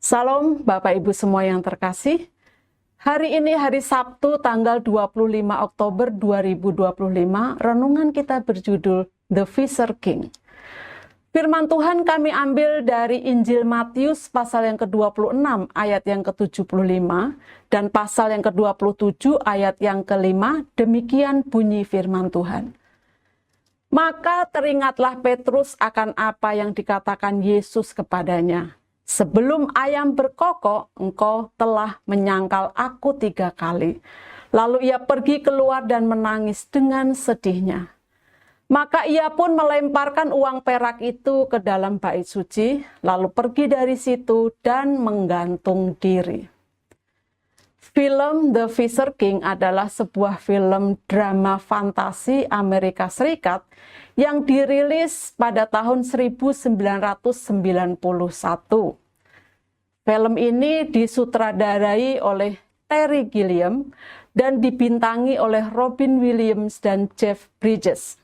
Salam Bapak Ibu semua yang terkasih. Hari ini hari Sabtu tanggal 25 Oktober 2025, renungan kita berjudul The Fisher King. Firman Tuhan kami ambil dari Injil Matius pasal yang ke-26 ayat yang ke-75 dan pasal yang ke-27 ayat yang ke-5. Demikian bunyi firman Tuhan. Maka teringatlah Petrus akan apa yang dikatakan Yesus kepadanya. Sebelum ayam berkokok, engkau telah menyangkal aku 3 kali. Lalu ia pergi keluar dan menangis dengan sedihnya. Maka ia pun melemparkan uang perak itu ke dalam bait suci, lalu pergi dari situ dan menggantung diri. Film The Fisher King adalah sebuah film drama fantasi Amerika Serikat yang dirilis pada tahun 1991. Film ini disutradarai oleh Terry Gilliam dan dibintangi oleh Robin Williams dan Jeff Bridges.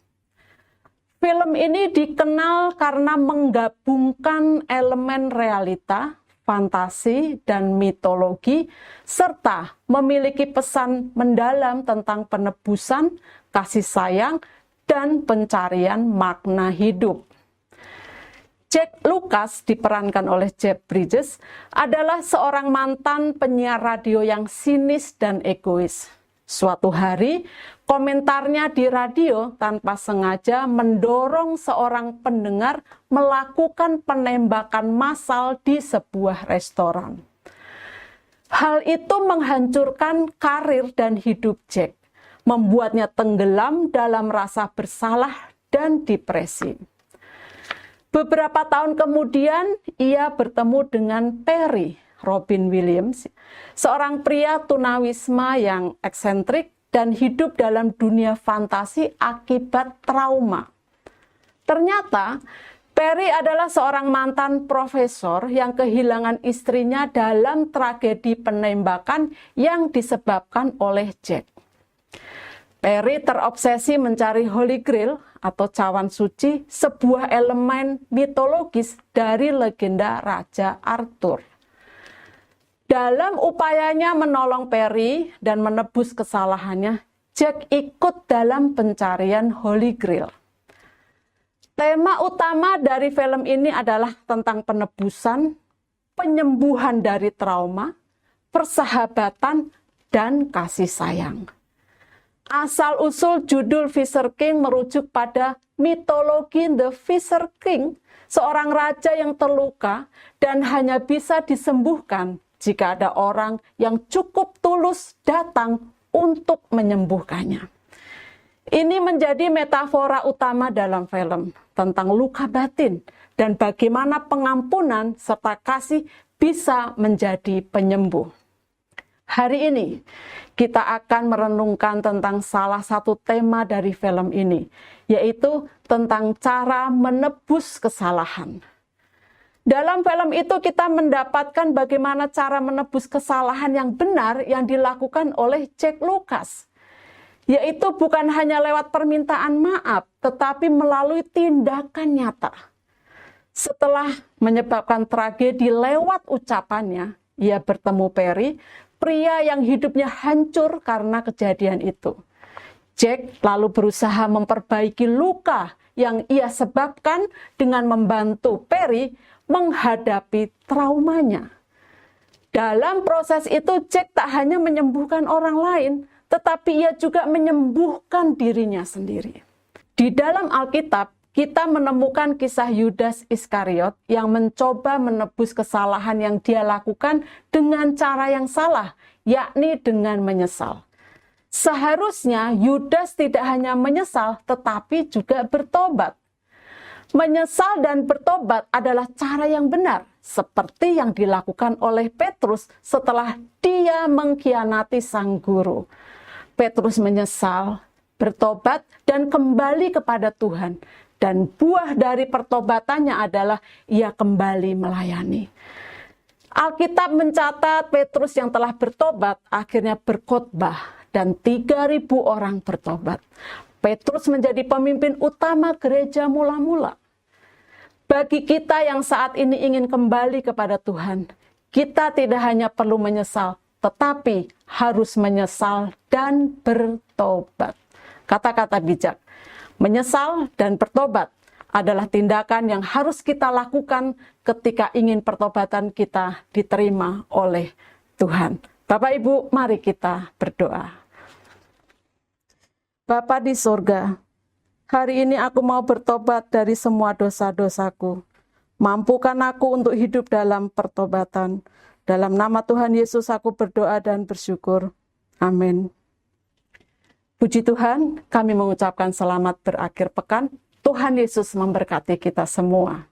Film ini dikenal karena menggabungkan elemen realita, fantasi, dan mitologi, serta memiliki pesan mendalam tentang penebusan, kasih sayang, dan pencarian makna hidup. Jack Lucas diperankan oleh Jeff Bridges adalah seorang mantan penyiar radio yang sinis dan egois. Suatu hari, komentarnya di radio tanpa sengaja mendorong seorang pendengar melakukan penembakan massal di sebuah restoran. Hal itu menghancurkan karir dan hidup Jack, membuatnya tenggelam dalam rasa bersalah dan depresi. Beberapa tahun kemudian, ia bertemu dengan Perry Robin Williams, seorang pria tunawisma yang eksentrik dan hidup dalam dunia fantasi akibat trauma. Ternyata, Perry adalah seorang mantan profesor yang kehilangan istrinya dalam tragedi penembakan yang disebabkan oleh Jack. Perry terobsesi mencari Holy Grail atau cawan suci, sebuah elemen mitologis dari legenda Raja Arthur. Dalam upayanya menolong Perry dan menebus kesalahannya, Jack ikut dalam pencarian Holy Grail. Tema utama dari film ini adalah tentang penebusan, penyembuhan dari trauma, persahabatan, dan kasih sayang. Asal-usul judul Fisher King merujuk pada mitologi The Fisher King, seorang raja yang terluka dan hanya bisa disembuhkan jika ada orang yang cukup tulus datang untuk menyembuhkannya. Ini menjadi metafora utama dalam film tentang luka batin dan bagaimana pengampunan serta kasih bisa menjadi penyembuh. Hari ini kita akan merenungkan tentang salah satu tema dari film ini, yaitu tentang cara menebus kesalahan. Dalam film itu kita mendapatkan bagaimana cara menebus kesalahan yang benar yang dilakukan oleh Jack Lucas, yaitu bukan hanya lewat permintaan maaf, tetapi melalui tindakan nyata. Setelah menyebabkan tragedi lewat ucapannya, ia bertemu Perry, pria yang hidupnya hancur karena kejadian itu. Jack lalu berusaha memperbaiki luka yang ia sebabkan dengan membantu Perry menghadapi traumanya. Dalam proses itu, Jack tak hanya menyembuhkan orang lain, tetapi ia juga menyembuhkan dirinya sendiri. Di dalam Alkitab, kita menemukan kisah Yudas Iskariot yang mencoba menebus kesalahan yang dia lakukan dengan cara yang salah, yakni dengan menyesal. Seharusnya Yudas tidak hanya menyesal, tetapi juga bertobat. Menyesal dan bertobat adalah cara yang benar, seperti yang dilakukan oleh Petrus setelah dia mengkhianati sang guru. Petrus menyesal, bertobat, dan kembali kepada Tuhan. Dan buah dari pertobatannya adalah ia kembali melayani. Alkitab mencatat Petrus yang telah bertobat akhirnya berkhotbah dan 3.000 orang bertobat. Petrus menjadi pemimpin utama gereja mula-mula. Bagi kita yang saat ini ingin kembali kepada Tuhan, kita tidak hanya perlu menyesal, tetapi harus menyesal dan bertobat. Kata-kata bijak, menyesal dan bertobat adalah tindakan yang harus kita lakukan ketika ingin pertobatan kita diterima oleh Tuhan. Bapak Ibu, mari kita berdoa. Bapa di surga, hari ini aku mau bertobat dari semua dosa-dosaku. Mampukan aku untuk hidup dalam pertobatan. Dalam nama Tuhan Yesus aku berdoa dan bersyukur. Amin. Puji Tuhan, kami mengucapkan selamat berakhir pekan. Tuhan Yesus memberkati kita semua.